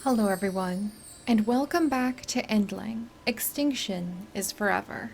Hello everyone, and welcome back to Endling. Extinction is forever.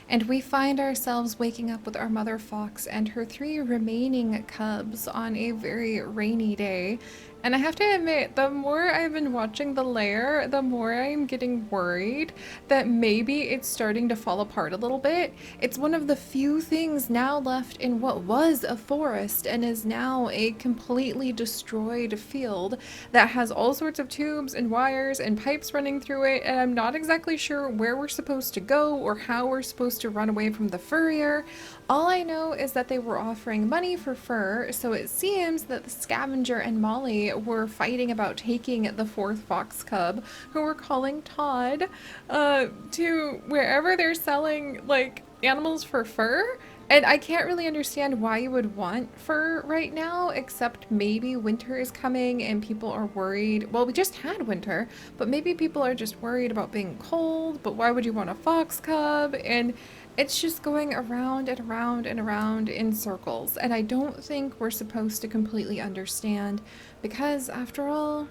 And we find ourselves waking up with our mother fox and her 3 remaining cubs on a very rainy day. And I have to admit, the more I've been watching the lair, the more I'm getting worried that maybe it's starting to fall apart a little bit. It's one of the few things now left in what was a forest and is now a completely destroyed field that has all sorts of tubes and wires and pipes running through it, and I'm not exactly sure where we're supposed to go or how we're supposed to run away from the furrier. All I know is that they were offering money for fur, so it seems that the scavenger and Molly were fighting about taking the 4th fox cub, who we're calling Todd, to wherever they're selling, like, animals for fur. And I can't really understand why you would want fur right now, except maybe winter is coming and people are worried. Well, we just had winter, but maybe people are just worried about being cold, but why would you want a fox cub? And it's just going around and around and around in circles. And I don't think we're supposed to completely understand because, after all,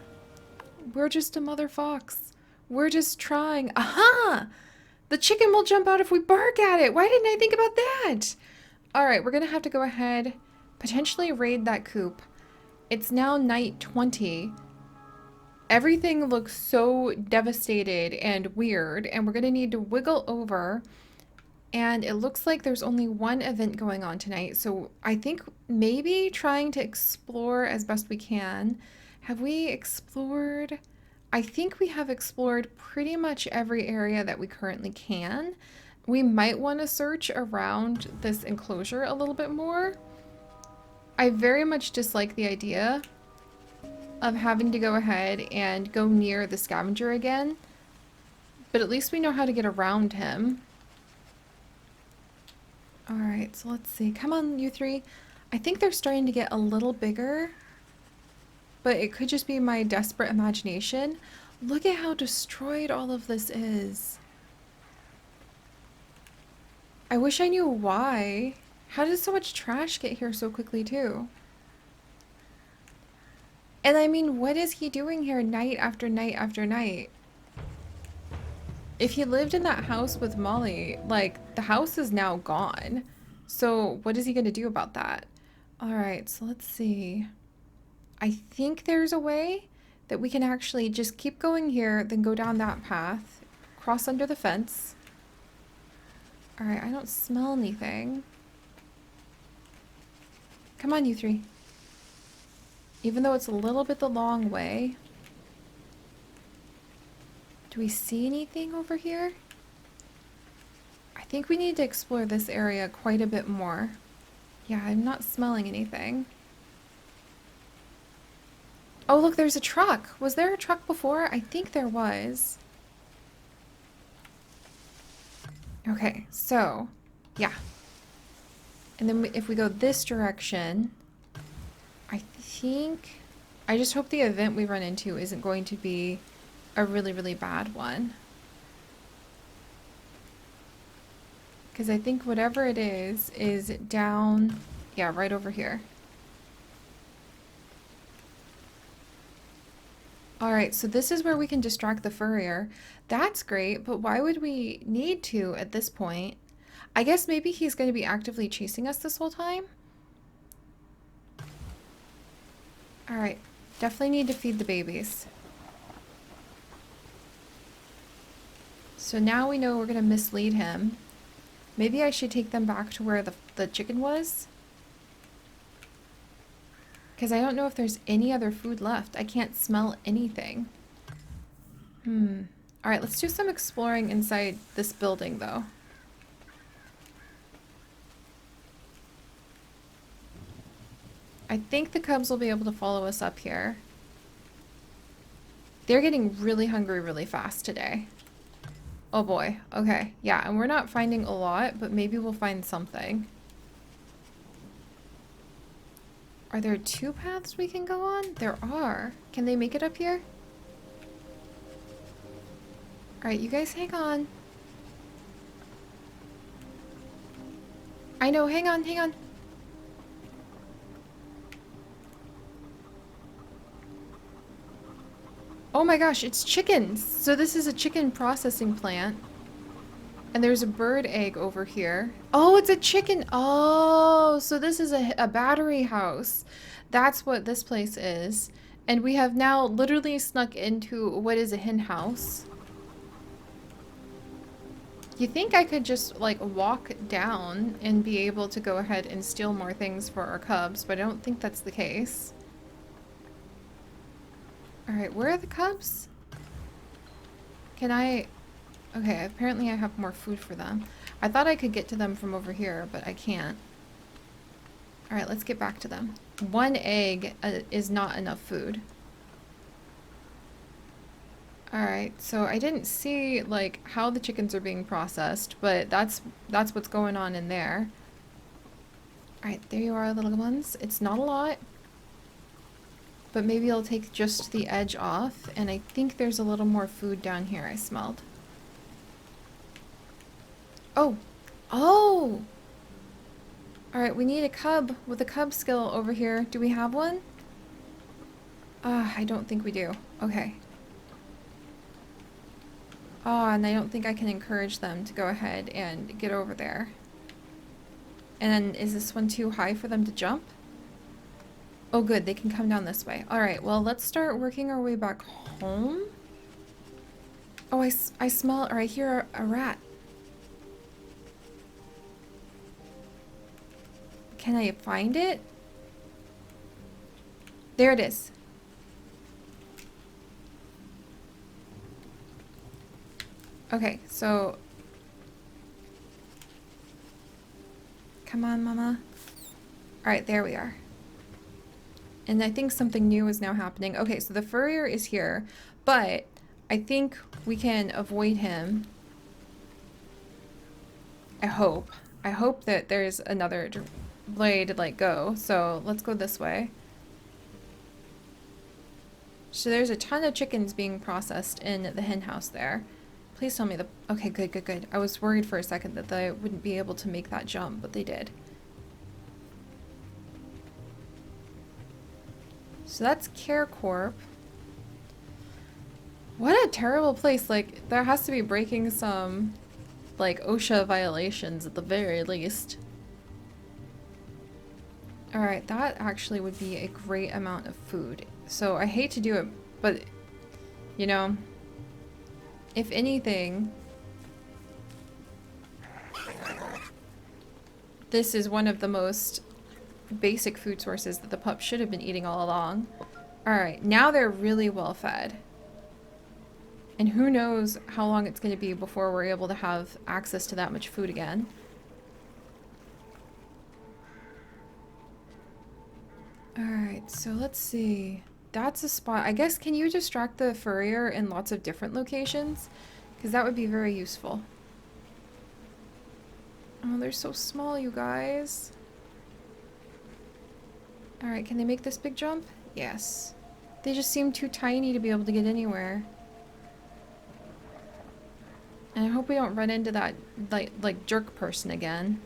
we're just a mother fox. We're just trying. Aha! The chicken will jump out if we bark at it. Why didn't I think about that? All right, we're going to have to go ahead, potentially raid that coop. It's now night 20. Everything looks so devastated and weird, and we're going to need to wiggle over. And it looks like there's only one event going on tonight, so I think maybe trying to explore as best we can. Have we explored? I think we have explored pretty much every area that we currently can. We might want to search around this enclosure a little bit more. I very much dislike the idea of having to go ahead and go near the scavenger again, but at least we know how to get around him. Alright, so let's see. Come on, you 3. I think they're starting to get a little bigger, but it could just be my desperate imagination. Look at how destroyed all of this is. I wish I knew why. How did so much trash get here so quickly, too? And I mean, what is he doing here night after night after night? If he lived in that house with Molly, like, the house is now gone. So what is he going to do about that? All right, so let's see. I think there's a way that we can actually just keep going here, then go down that path, cross under the fence. All right, I don't smell anything. Come on, you 3. Even though it's a little bit the long way. Do we see anything over here? I think we need to explore this area quite a bit more. Yeah, I'm not smelling anything. Oh, look, there's a truck. Was there a truck before? I think there was. Okay, so, yeah. And then if we go this direction, I think... I just hope the event we run into isn't going to be a really, really bad one. Because I think whatever it is down... Yeah, right over here. Alright, so this is where we can distract the furrier. That's great, but why would we need to at this point? I guess maybe he's going to be actively chasing us this whole time? Alright, definitely need to feed the babies. So now we know we're going to mislead him. Maybe I should take them back to where the chicken was? Because I don't know if there's any other food left. I can't smell anything. Alright, let's do some exploring inside this building, though. I think the cubs will be able to follow us up here. They're getting really hungry really fast today. Oh boy. Okay. Yeah, and we're not finding a lot, but maybe we'll find something. Are there 2 paths we can go on? There are. Can they make it up here? Alright, you guys hang on. I know, hang on, hang on. Oh my gosh, it's chickens! So this is a chicken processing plant. And there's a bird egg over here. Oh, it's a chicken. Oh, so this is a battery house. That's what this place is. And we have now literally snuck into what is a hen house. You think I could just like walk down and be able to go ahead and steal more things for our cubs, but I don't think that's the case. All right, where are the cubs? Can I... Okay, apparently I have more food for them. I thought I could get to them from over here, but I can't. Alright, let's get back to them. One egg is not enough food. Alright, so I didn't see, like, how the chickens are being processed, but that's what's going on in there. Alright, there you are, little ones. It's not a lot, but maybe I'll take just the edge off, and I think there's a little more food down here I smelled. Oh! Oh! Alright, we need a cub with a cub skill over here. Do we have one? I don't think we do. Okay. Oh, and I don't think I can encourage them to go ahead and get over there. And is this one too high for them to jump? Oh good, they can come down this way. Alright, well let's start working our way back home. Oh, I smell, or I hear a rat. Can I find it? There it is. Okay, so... Come on, mama. Alright, there we are. And I think something new is now happening. Okay, so the furrier is here, but I think we can avoid him. I hope. I hope that there's another way to, like, go. So let's go this way. So there's a ton of chickens being processed in the hen house there. Please tell me the... Okay, good, good, good. I was worried for a second that they wouldn't be able to make that jump, but they did. So that's Care Corp. What a terrible place. Like, there has to be breaking some, like, OSHA violations at the very least. Alright, that actually would be a great amount of food. So I hate to do it, but, you know, if anything, this is one of the most basic food sources that the pup should have been eating all along. Alright, now they're really well fed. And who knows how long it's going to be before we're able to have access to that much food again. Alright, so let's see. That's a spot. I guess, can you distract the furrier in lots of different locations? Because that would be very useful. Oh, they're so small, you guys. Alright, can they make this big jump? Yes. They just seem too tiny to be able to get anywhere. And I hope we don't run into that, like jerk person again.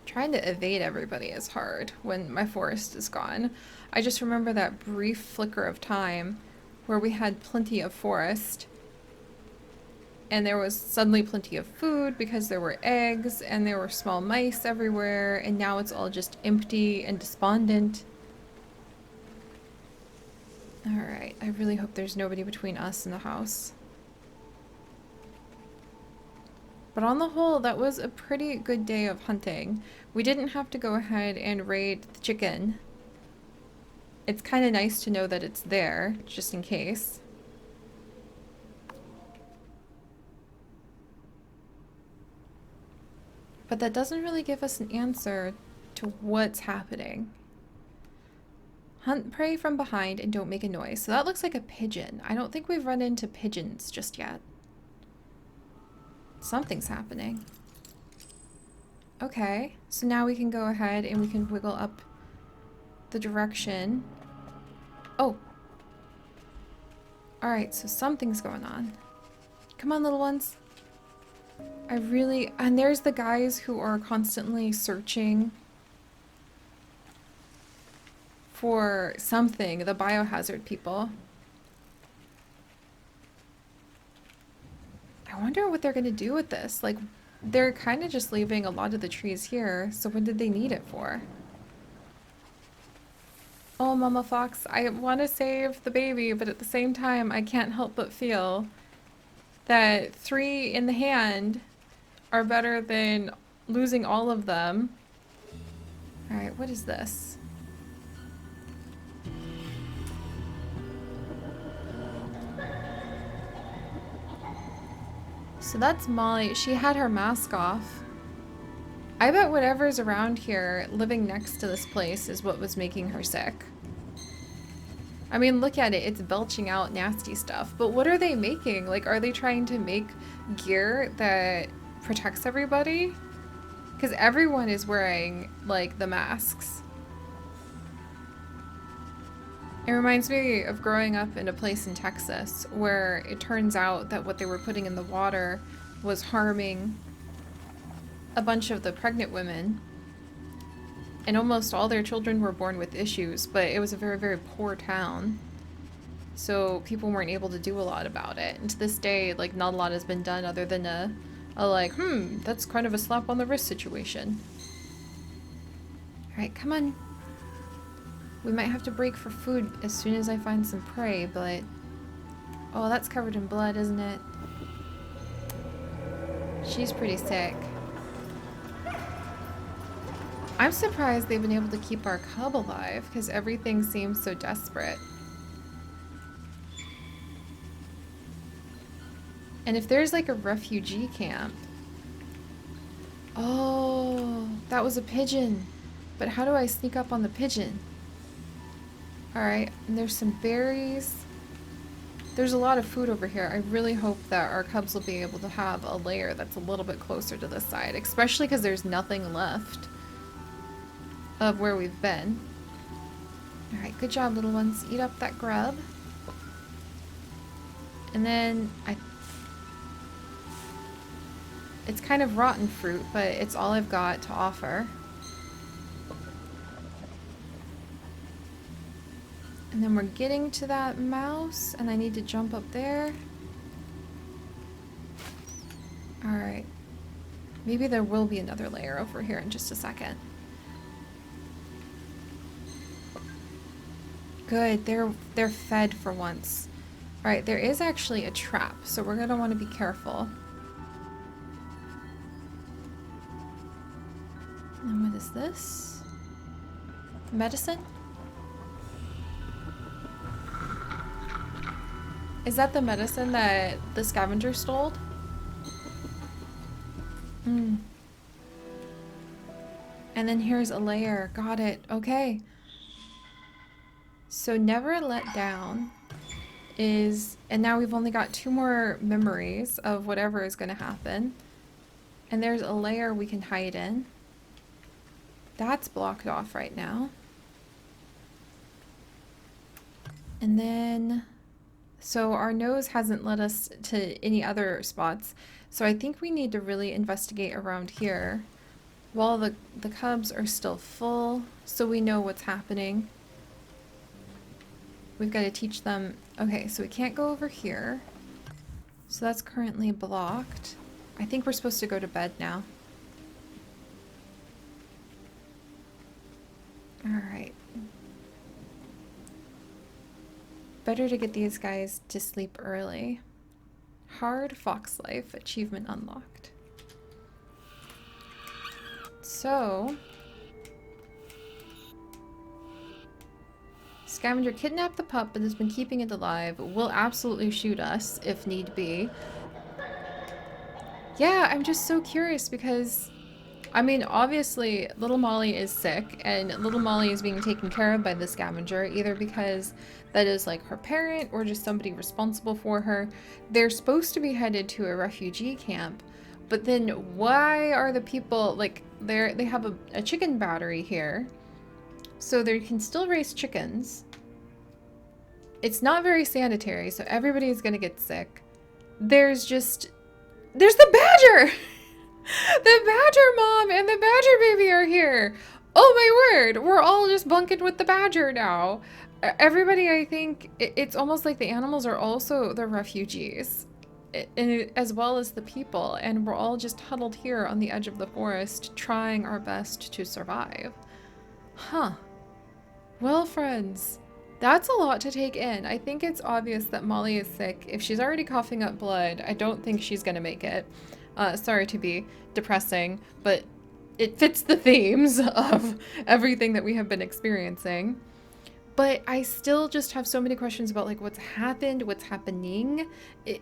Trying to evade everybody is hard when my forest is gone. I just remember that brief flicker of time where we had plenty of forest and there was suddenly plenty of food because there were eggs and there were small mice everywhere, and now it's all just empty and despondent. Alright, I really hope there's nobody between us and the house. But on the whole, that was a pretty good day of hunting. We didn't have to go ahead and raid the chicken. It's kind of nice to know that it's there, just in case. But that doesn't really give us an answer to what's happening. Hunt prey from behind and don't make a noise. So that looks like a pigeon. I don't think we've run into pigeons just yet. Something's happening. Okay, so now we can go ahead and we can wiggle up the direction. Oh! Alright, so something's going on. Come on, little ones. I really... And there's the guys who are constantly searching for something, the biohazard people. I wonder what they're going to do with this. Like, they're kind of just leaving a lot of the trees here, so what did they need it for? Oh, Mama Fox, I want to save the baby, but at the same time, I can't help but feel that 3 in the hand are better than losing all of them. Alright, what is this? So that's Molly. She had her mask off. I bet whatever's around here, living next to this place, is what was making her sick. I mean, look at it. It's belching out nasty stuff. But what are they making? Like, are they trying to make gear that protects everybody? Because everyone is wearing, like, the masks. It reminds me of growing up in a place in Texas where it turns out that what they were putting in the water was harming a bunch of the pregnant women. And almost all their children were born with issues, but it was a very, very poor town. So people weren't able to do a lot about it. And to this day, like, not a lot has been done other than a like, that's kind of a slap on the wrist situation. Alright, come on. We might have to break for food as soon as I find some prey, but... Oh, that's covered in blood, isn't it? She's pretty sick. I'm surprised they've been able to keep our cub alive, because everything seems so desperate. And if there's like a refugee camp... Oh, that was a pigeon. But how do I sneak up on the pigeon? Alright, and there's some berries. There's a lot of food over here. I really hope that our cubs will be able to have a lair that's a little bit closer to this side, especially because there's nothing left of where we've been. Alright, good job, little ones. Eat up that grub. And then it's kind of rotten fruit, but it's all I've got to offer. And then we're getting to that mouse, and I need to jump up there. Alright. Maybe there will be another layer over here in just a second. Good, they're fed for once. Alright, there is actually a trap, so we're gonna want to be careful. And what is this? Medicine? Is that the medicine that the scavenger stole? And then here's a layer. Got it. Okay. So never let down is... And now we've only got 2 more memories of whatever is going to happen. And there's a layer we can hide in. That's blocked off right now. And then... So our nose hasn't led us to any other spots. So I think we need to really investigate around here while the cubs are still full, so we know what's happening. We've got to teach them... Okay, so we can't go over here. So that's currently blocked. I think we're supposed to go to bed now. Alright. Better to get these guys to sleep early. Hard fox life, achievement unlocked. So... Scavenger kidnapped the pup and has been keeping it alive. Will absolutely shoot us if need be. Yeah, I'm just so curious because... I mean, obviously, little Molly is sick, and little Molly is being taken care of by the scavenger, either because that is like her parent or just somebody responsible for her. They're supposed to be headed to a refugee camp, but then why are the people, like, they have a chicken battery here, so they can still raise chickens. It's not very sanitary, so everybody is gonna get sick. There's the badger! The badger mom and the badger baby are here. Oh my word! We're all just bunking with the badger now. Everybody, I think, it's almost like the animals are also the refugees, as well as the people, and we're all just huddled here on the edge of the forest, trying our best to survive. Huh. Well, friends, that's a lot to take in. I think it's obvious that Molly is sick. If she's already coughing up blood, I don't think she's gonna make it. Sorry to be depressing, but it fits the themes of everything that we have been experiencing. But I still just have so many questions about like what's happened, what's happening.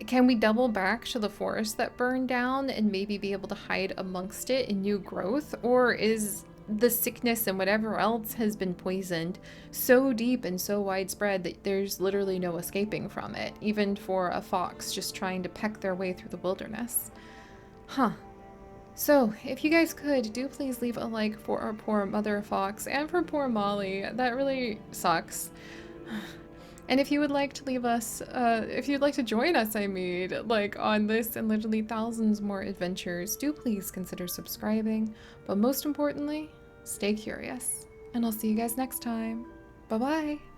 Can we double back to the forest that burned down and maybe be able to hide amongst it in new growth? Or is the sickness and whatever else has been poisoned so deep and so widespread that there's literally no escaping from it, even for a fox just trying to peck their way through the wilderness? Huh. So, if you guys could, do please leave a like for our poor mother fox and for poor Molly. That really sucks. And if you would like to leave us, if you'd like to join us, I mean, like on this and literally thousands more adventures, do please consider subscribing. But most importantly, stay curious. And I'll see you guys next time. Bye-bye.